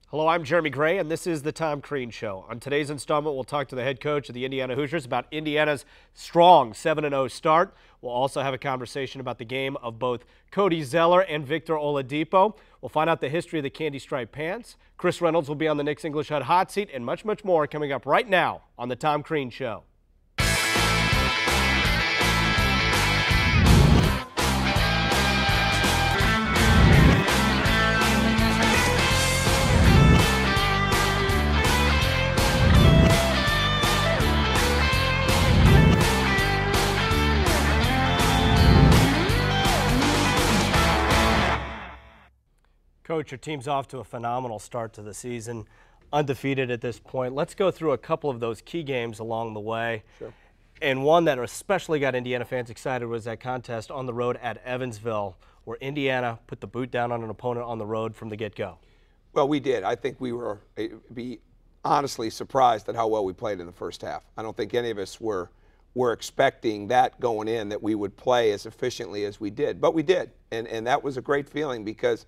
Hello, I'm Jeremy Gray, and this is the Tom Crean Show. On today's installment, we'll talk to the head coach of the Indiana Hoosiers about Indiana's strong 7-0 start. We'll also have a conversation about the game of both Cody Zeller and Victor Oladipo. We'll find out the history of the candy striped pants. Chris Reynolds will be on the Knicks English Hut hot seat, and much, much more coming up right now on the Tom Crean Show. Coach, your team's off to a phenomenal start to the season, undefeated at this point. Let's go through a couple of those key games along the way. Sure. And one that especially got Indiana fans excited was that contest on the road at Evansville, where Indiana put the boot down on an opponent on the road from the get-go. Well, we did. I think we were honestly surprised at how well we played in the first half. I don't think any of us were expecting that going in, that we would play as efficiently as we did. But we did, and that was a great feeling because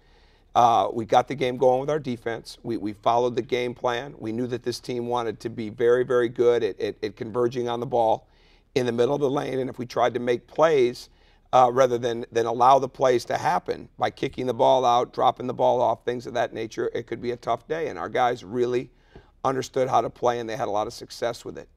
we got the game going with our defense. We followed the game plan. We knew that this team wanted to be very, very good at converging on the ball in the middle of the lane. And if we tried to make plays rather than allow the plays to happen by kicking the ball out, dropping the ball off, things of that nature, it could be a tough day. And our guys really understood how to play, and they had a lot of success with it.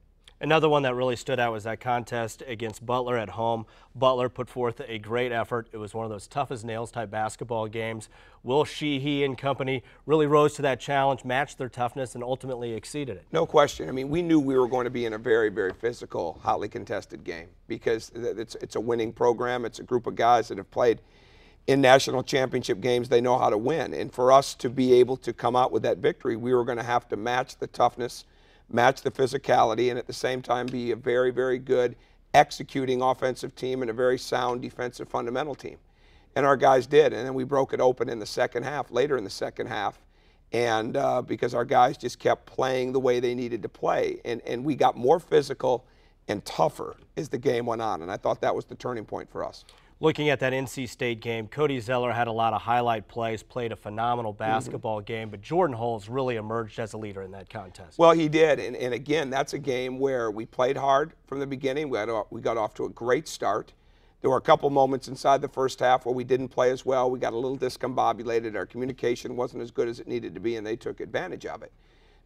Another one that really stood out was that contest against Butler at home. Butler put forth a great effort. It was one of those tough-as-nails type basketball games. Will Sheehy and company really rose to that challenge, matched their toughness, and ultimately exceeded it. No question. I mean, we knew we were going to be in a very, very physical, hotly contested game because it's a winning program. It's a group of guys that have played in national championship games. They know how to win. And for us to be able to come out with that victory, we were going to have to match the toughness, match the physicality, and at the same time be a very, very good executing offensive team and a very sound defensive fundamental team. And our guys did, and then we broke it open in the second half, later in the second half, and because our guys just kept playing the way they needed to play. And we got more physical and tougher as the game went on, and I thought that was the turning point for us. Looking at that NC State game, Cody Zeller had a lot of highlight plays, played a phenomenal basketball game, but Jordan Hulls really emerged as a leader in that contest. Well, he did, and again, that's a game where we played hard from the beginning. We got off to a great start. There were a couple moments inside the first half where we didn't play as well. We got a little discombobulated. Our communication wasn't as good as it needed to be, and they took advantage of it.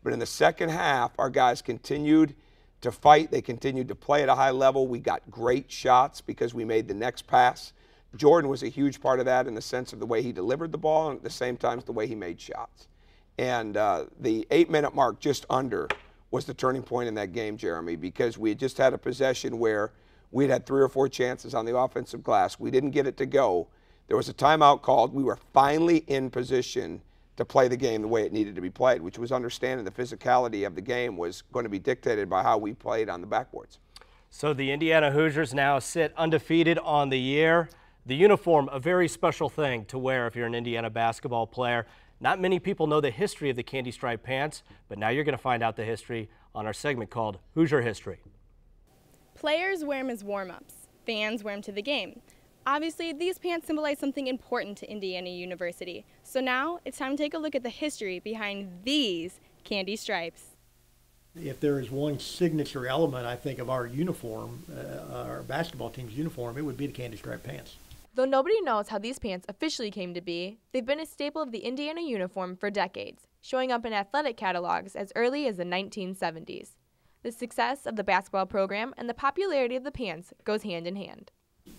But in the second half, our guys continued to fight. They continued to play at a high level. We got great shots because we made the next pass. Jordan was a huge part of that in the sense of the way he delivered the ball and at the same time the way he made shots. And the 8-minute mark just under was the turning point in that game, Jeremy, because we had just had a possession where we had 3 or 4 chances on the offensive glass. We didn't get it to go. There was a timeout called. We were finally in position to play the game the way it needed to be played, which was understanding the physicality of the game was going to be dictated by how we played on the backboards. So the Indiana Hoosiers now sit undefeated on the year. The uniform, a very special thing to wear if you're an Indiana basketball player. Not many people know the history of the candy striped pants, but now you're going to find out the history on our segment called Hoosier History. Players wear them as warm-ups. Fans wear them to the game. Obviously, these pants symbolize something important to Indiana University. So now it's time to take a look at the history behind these candy stripes. If there is one signature element, I think, of our uniform, our basketball team's uniform, it would be the candy striped pants. Though nobody knows how these pants officially came to be, they've been a staple of the Indiana uniform for decades, showing up in athletic catalogs as early as the 1970s. The success of the basketball program and the popularity of the pants goes hand in hand.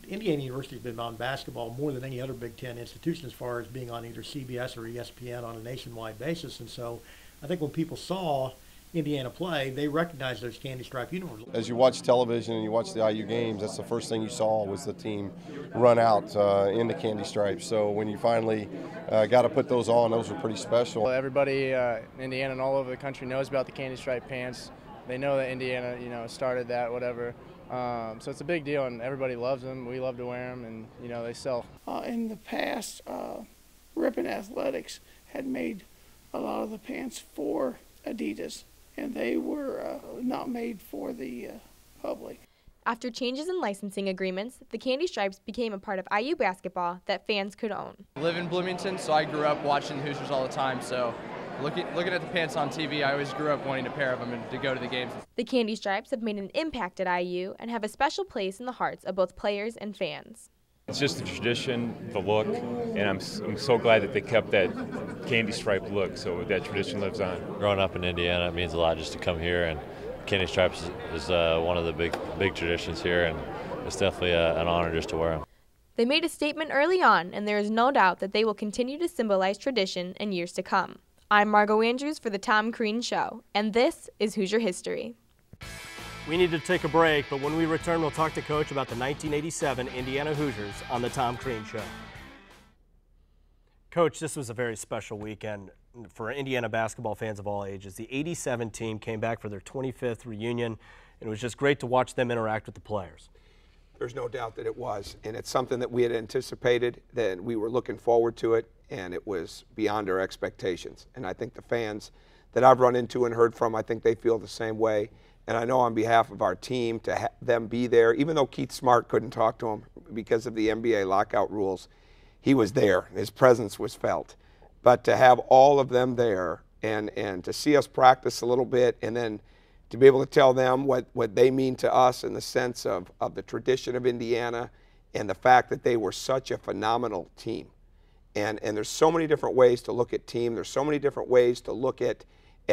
Indiana University has been on basketball more than any other Big Ten institution as far as being on either CBS or ESPN on a nationwide basis. And so I think when people saw Indiana play, they recognized those candy stripe uniforms. As you watch television and you watch the IU games, that's the first thing you saw was the team run out in the candy stripes. So when you finally got to put those on, those were pretty special. Well, everybody in Indiana and all over the country knows about the candy stripe pants. They know that Indiana, started that, whatever. So it's a big deal, and everybody loves them. We love to wear them, and they sell. In the past, Ripon Athletics had made a lot of the pants for Adidas, and they were not made for the public. After changes in licensing agreements, the candy stripes became a part of IU basketball that fans could own. I live in Bloomington, so I grew up watching Hoosiers all the time, so looking at the pants on TV, I always grew up wanting a pair of them and to go to the games. The Candy Stripes have made an impact at IU and have a special place in the hearts of both players and fans. It's just the tradition, the look, and I'm so glad that they kept that candy stripe look, so that tradition lives on. Growing up in Indiana, it means a lot just to come here, and candy stripes is one of the big traditions here, and it's definitely an honor just to wear them. They made a statement early on, and there is no doubt that they will continue to symbolize tradition in years to come. I'm Margot Andrews for The Tom Crean Show, and this is Hoosier History. We need to take a break, but when we return, we'll talk to Coach about the 1987 Indiana Hoosiers on The Tom Crean Show. Coach, this was a very special weekend for Indiana basketball fans of all ages. The 87 team came back for their 25th reunion, and it was just great to watch them interact with the players. There's no doubt that it was, and it's something that we had anticipated, that we were looking forward to it, and it was beyond our expectations. And I think the fans that I've run into and heard from, I think they feel the same way. And I know on behalf of our team, to have them be there, even though Keith Smart couldn't talk to him because of the NBA lockout rules, he was there. His presence was felt. But to have all of them there and to see us practice a little bit, and then to be able to tell them what they mean to us in the sense of the tradition of Indiana and the fact that they were such a phenomenal team. And there's so many different ways to look at team. There's so many different ways to look at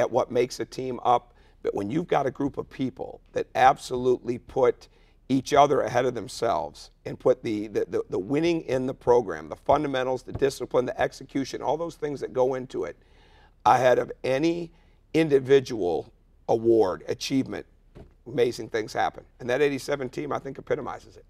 what makes a team up. But when you've got a group of people that absolutely put each other ahead of themselves and put the winning in the program, the fundamentals, the discipline, the execution, all those things that go into it, ahead of any individual award, achievement, amazing things happen. And that 87 team, I think, epitomizes it.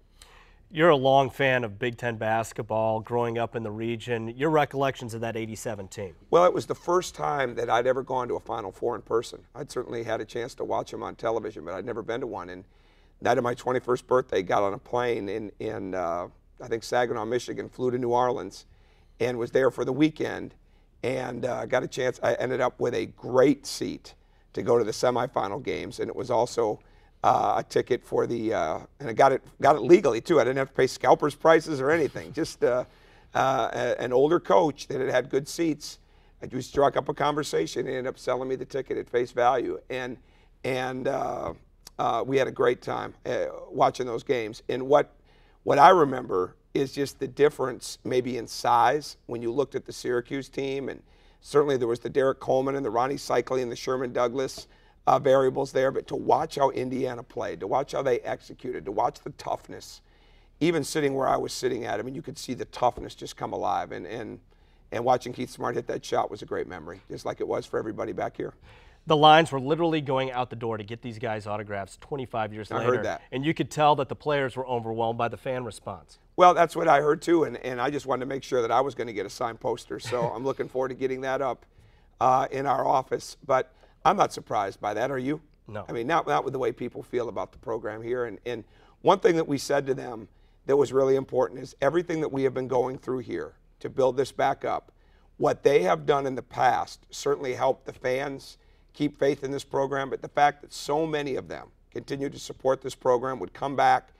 You're a long fan of Big Ten basketball, growing up in the region. Your recollections of that 87 team? Well, it was the first time that I'd ever gone to a Final Four in person. I'd certainly had a chance to watch them on television, but I'd never been to one. And night of my 21st birthday, got on a plane in I think Saginaw, Michigan, flew to New Orleans, and was there for the weekend, and got a chance. I ended up with a great seat to go to the semifinal games, and it was also a ticket for the, and I got it legally too. I didn't have to pay scalpers prices or anything. Just an older coach that had had good seats. I just struck up a conversation and ended up selling me the ticket at face value, and we had a great time watching those games. And what I remember is just the difference maybe in size when you looked at the Syracuse team, and certainly there was the Derek Coleman and the Ronnie Cycli and the Sherman Douglas variables there, but to watch how Indiana played, to watch how they executed, to watch the toughness, even sitting where I was sitting at, I mean, you could see the toughness just come alive, and watching Keith Smart hit that shot was a great memory, just like it was for everybody back here. The lines were literally going out the door to get these guys autographs 25 years later. I heard that. And you could tell that the players were overwhelmed by the fan response. Well, that's what I heard too, and I just wanted to make sure that I was going to get a signed poster, so I'm looking forward to getting that up in our office. But I'm not surprised by that, are you? No. I mean, not with the way people feel about the program here. And one thing that we said to them that was really important is everything that we have been going through here to build this back up, what they have done in the past certainly helped the fans keep faith in this program, but the fact that so many of them continue to support this program, would come back.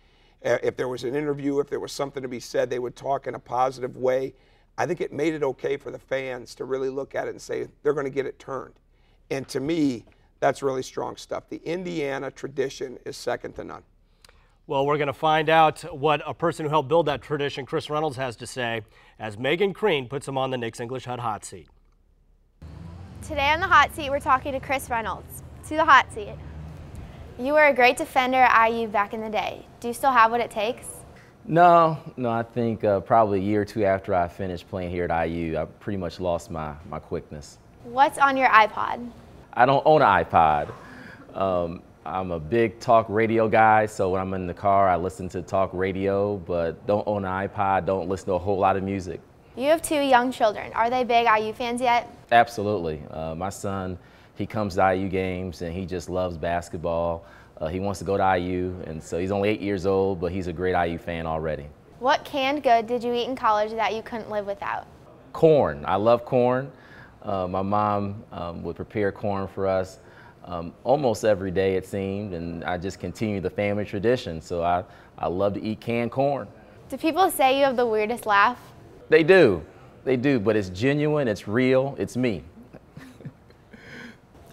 If there was an interview, if there was something to be said, they would talk in a positive way. I think it made it okay for the fans to really look at it and say they're going to get it turned. And to me, that's really strong stuff. The Indiana tradition is second to none. Well, we're going to find out what a person who helped build that tradition, Chris Reynolds, has to say as Megan Crean puts him on the Nick's English Hut hot seat. Today on the hot seat, we're talking to Chris Reynolds. To the hot seat. You were a great defender at IU back in the day. Do you still have what it takes? No, I think probably a year or two after I finished playing here at IU, I pretty much lost my quickness. What's on your iPod? I don't own an iPod. I'm a big talk radio guy, so when I'm in the car, I listen to talk radio, but don't own an iPod, don't listen to a whole lot of music. You have 2 young children. Are they big IU fans yet? Absolutely. My son, he comes to IU games, and he just loves basketball. He wants to go to IU, and so he's only 8 years old, but he's a great IU fan already. What canned good did you eat in college that you couldn't live without? Corn. I love corn. My mom would prepare corn for us almost every day, it seemed, and I just continue the family tradition, so I love to eat canned corn. Do people say you have the weirdest laugh? They do, but it's genuine, it's real, it's me.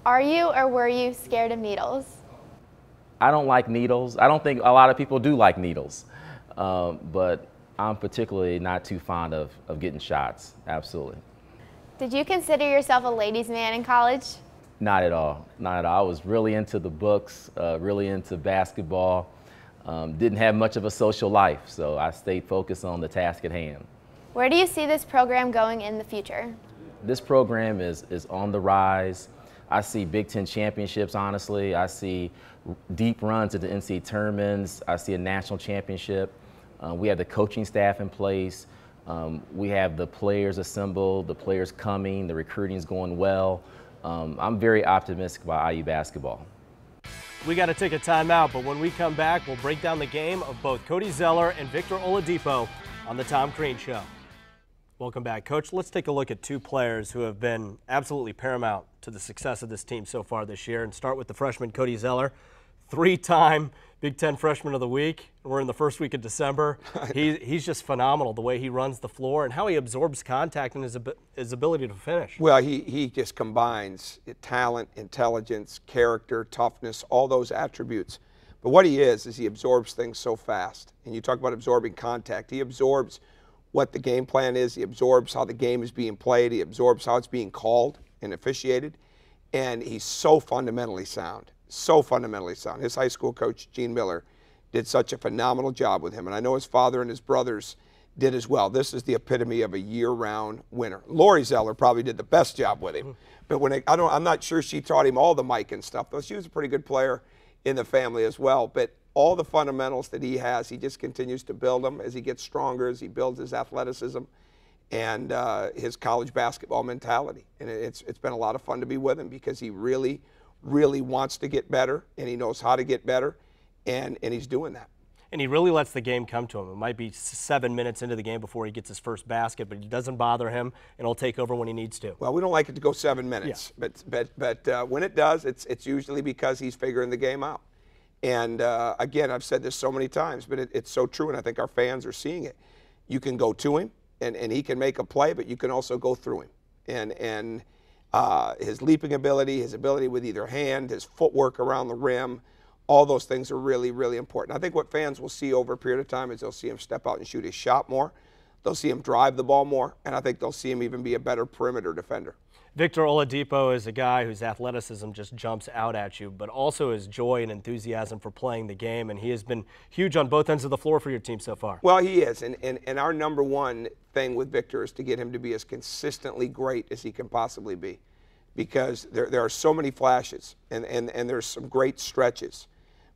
Are you or were you scared of needles? I don't like needles. I don't think a lot of people do like needles, but I'm particularly not too fond of getting shots, absolutely. Did you consider yourself a ladies' man in college? Not at all, not at all. I was really into the books, really into basketball. Didn't have much of a social life, so I stayed focused on the task at hand. Where do you see this program going in the future? This program is on the rise. I see Big Ten championships, honestly. I see deep runs at the NCAA tournaments. I see a national championship. We have the coaching staff in place. We have the players assembled, the players coming, the recruiting is going well. I'm very optimistic about IU basketball. We got to take a timeout, but when we come back, we'll break down the game of both Cody Zeller and Victor Oladipo on the Tom Crean Show. Welcome back, Coach. Let's take a look at two players who have been absolutely paramount to the success of this team so far this year, and start with the freshman Cody Zeller, three-time Big Ten Freshman of the Week. We're in the first week of December. He's just phenomenal, the way he runs the floor and how he absorbs contact and his ability to finish. Well, he just combines talent, intelligence, character, toughness, all those attributes. But what he is he absorbs things so fast. And you talk about absorbing contact. He absorbs what the game plan is. He absorbs how the game is being played. He absorbs how it's being called and officiated. And he's so fundamentally sound. So fundamentally sound. His high school coach, Gene Miller, did such a phenomenal job with him. And I know his father and his brothers did as well. This is the epitome of a year-round winner. Lori Zeller probably did the best job with him. But I'm not sure she taught him all the mic and stuff, though. She was a pretty good player in the family as well. But all the fundamentals that he has, he just continues to build them as he gets stronger, as he builds his athleticism and his college basketball mentality. And it's been a lot of fun to be with him because he really wants to get better, and he knows how to get better, and he's doing that. And he really lets the game come to him. It might be 7 minutes into the game before he gets his first basket, but it doesn't bother him, and he'll take over when he needs to. Well, we don't like it to go 7 minutes, yeah. but when it does, it's usually because he's figuring the game out. And again, I've said this so many times, but it's so true, and I think our fans are seeing it. You can go to him, and he can make a play, but you can also go through him. And his leaping ability, his ability with either hand, his footwork around the rim, all those things are really important. I think what fans will see over a period of time is they'll see him step out and shoot his shot more. They'll see him drive the ball more, and I think they'll see him even be a better perimeter defender. Victor Oladipo is a guy whose athleticism just jumps out at you, but also his joy and enthusiasm for playing the game, and he has been huge on both ends of the floor for your team so far. Well, he is, and our number one thing with Victor is to get him to be as consistently great as he can possibly be, because there are so many flashes, and there's some great stretches.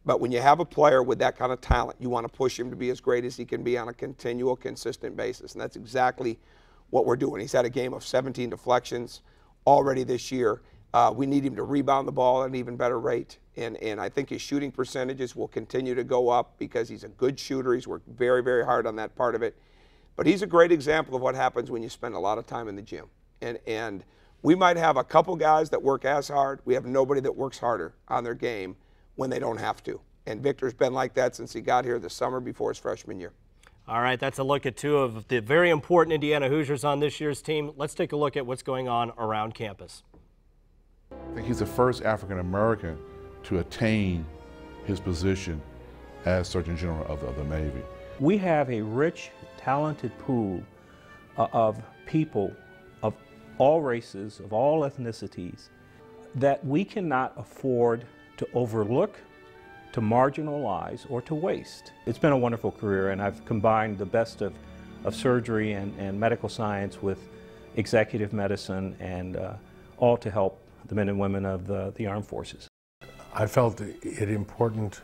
But when you have a player with that kind of talent, you want to push him to be as great as he can be on a continual, consistent basis, and that's exactly what we're doing. He's had a game of 17 deflections already this year. We need him to rebound the ball at an even better rate, and I think his shooting percentages will continue to go up because he's a good shooter. He's worked very hard on that part of it. But he's a great example of what happens when you spend a lot of time in the gym. And we might have a couple guys that work as hard. We have nobody that works harder on their game when they don't have to. And Victor's been like that since he got here this summer before his freshman year. All right, that's a look at two of the very important Indiana Hoosiers on this year's team. Let's take a look at what's going on around campus. I think he's the first African American to attain his position as Surgeon General of the Navy. We have a rich, talented pool of people of all races, of all ethnicities, that we cannot afford to overlook, to marginalize, or to waste. It's been a wonderful career, and I've combined the best of surgery and medical science with executive medicine, and all to help the men and women of the armed forces. I felt it important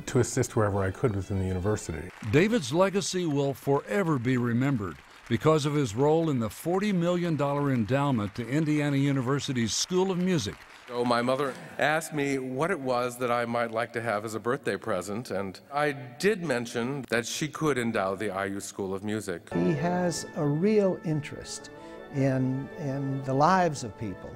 to assist wherever I could within the university. David's legacy will forever be remembered because of his role in the $40 million endowment to Indiana University's School of Music. So my mother asked me what it was that I might like to have as a birthday present, and I did mention that she could endow the IU School of Music. He has a real interest in the lives of people.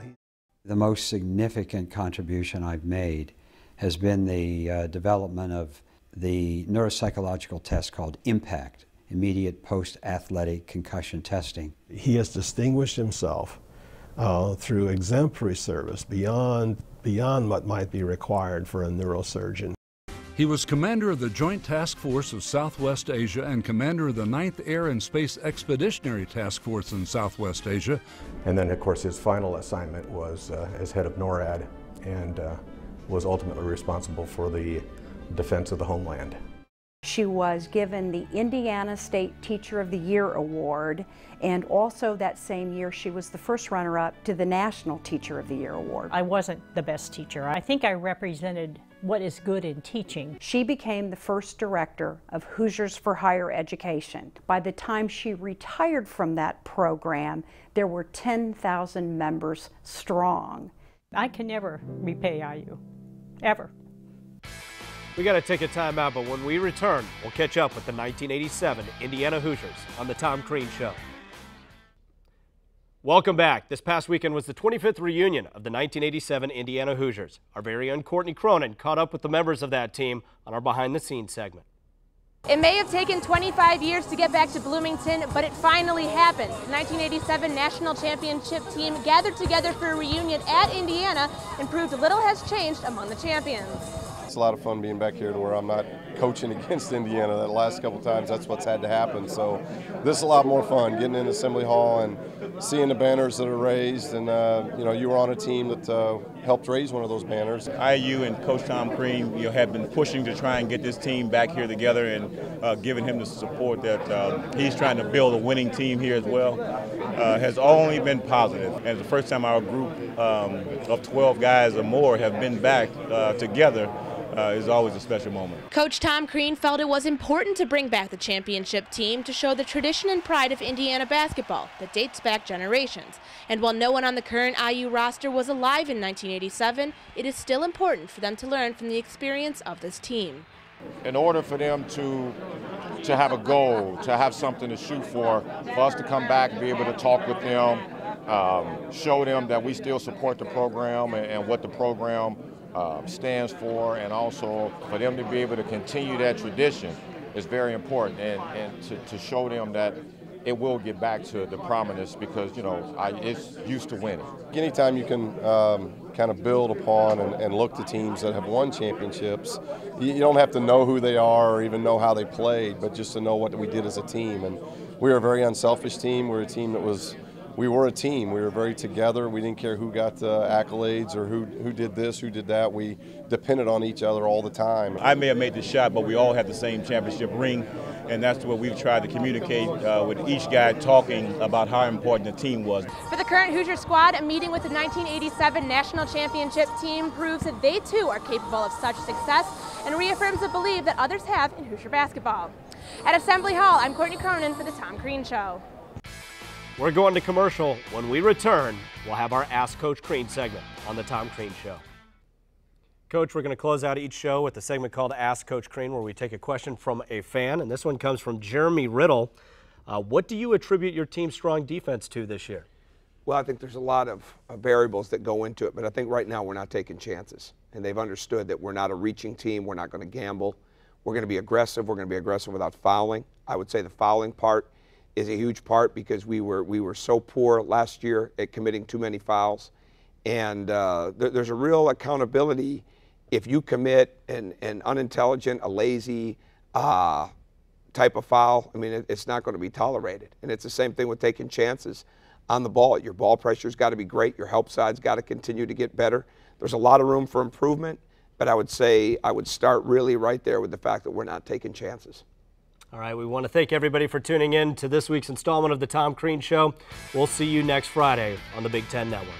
The most significant contribution I've made has been the development of the neuropsychological test called IMPACT, Immediate Post-Athletic Concussion Testing. He has distinguished himself through exemplary service beyond what might be required for a neurosurgeon. He was commander of the Joint Task Force of Southwest Asia and commander of the 9th Air and Space Expeditionary Task Force in Southwest Asia. And then, of course, his final assignment was as head of NORAD and was ultimately responsible for the defense of the homeland. She was given the Indiana State Teacher of the Year Award, and also that same year she was the first runner-up to the National Teacher of the Year Award. I wasn't the best teacher. I think I represented what is good in teaching. She became the first director of Hoosiers for Higher Education. By the time she retired from that program, there were 10,000 members strong. I can never repay IU, ever. We got to take a time out, but when we return, we'll catch up with the 1987 Indiana Hoosiers on the Tom Crean Show. Welcome back. This past weekend was the 25th reunion of the 1987 Indiana Hoosiers. Our very own Courtney Cronin caught up with the members of that team on our behind-the-scenes segment. It may have taken 25 years to get back to Bloomington, but it finally happened. The 1987 National Championship team gathered together for a reunion at Indiana and proved little has changed among the champions. It's a lot of fun being back here to where I'm not coaching against Indiana. The last couple times, that's what's had to happen. So this is a lot more fun, getting in Assembly Hall and seeing the banners that are raised. And, you know, you were on a team that helped raise one of those banners. IU and Coach Tom Crean, have been pushing to try and get this team back here together and giving him the support that he's trying to build a winning team here as well. Has only been positive. And it's the first time our group of 12 guys or more have been back together. Is always a special moment. Coach Tom Crean felt it was important to bring back the championship team to show the tradition and pride of Indiana basketball that dates back generations. And while no one on the current IU roster was alive in 1987, it is still important for them to learn from the experience of this team. In order for them to have a goal, to have something to shoot for us to come back and be able to talk with them, show them that we still support the program and what the program stands for, and also for them to be able to continue that tradition is very important, and to show them that it will get back to the prominence because, it's used to winning. Anytime you can kind of build upon and look to teams that have won championships, you don't have to know who they are or even know how they played, but just to know what we did as a team. And we were a very unselfish team. We were a team that we were a team. We were very together. We didn't care who got accolades or who did this, who did that. We depended on each other all the time. I may have made the shot, but we all had the same championship ring, and that's what we've tried to communicate with each guy talking about how important the team was. For the current Hoosier squad, a meeting with the 1987 National Championship team proves that they too are capable of such success and reaffirms the belief that others have in Hoosier basketball. At Assembly Hall, I'm Courtney Cronin for the Tom Crean Show. We're going to commercial. When we return, we'll have our Ask Coach Crean segment on the Tom Crean Show. Coach, we're going to close out each show with a segment called Ask Coach Crean, where we take a question from a fan, and this one comes from Jeremy Riddle. What do you attribute your team's strong defense to this year? Well, I think there's a lot of variables that go into it, but I think right now we're not taking chances, and they've understood that we're not a reaching team. We're not going to gamble. We're going to be aggressive. We're going to be aggressive without fouling. I would say the fouling part is a huge part because we were so poor last year at committing too many fouls. And there's a real accountability if you commit an unintelligent, a lazy type of foul. I mean, it's not going to be tolerated. And it's the same thing with taking chances on the ball. Your ball pressure's got to be great. Your help side's got to continue to get better. There's a lot of room for improvement, but I would say I would start really right there with the fact that we're not taking chances. All right, we want to thank everybody for tuning in to this week's installment of the Tom Crean Show. We'll see you next Friday on the Big Ten Network.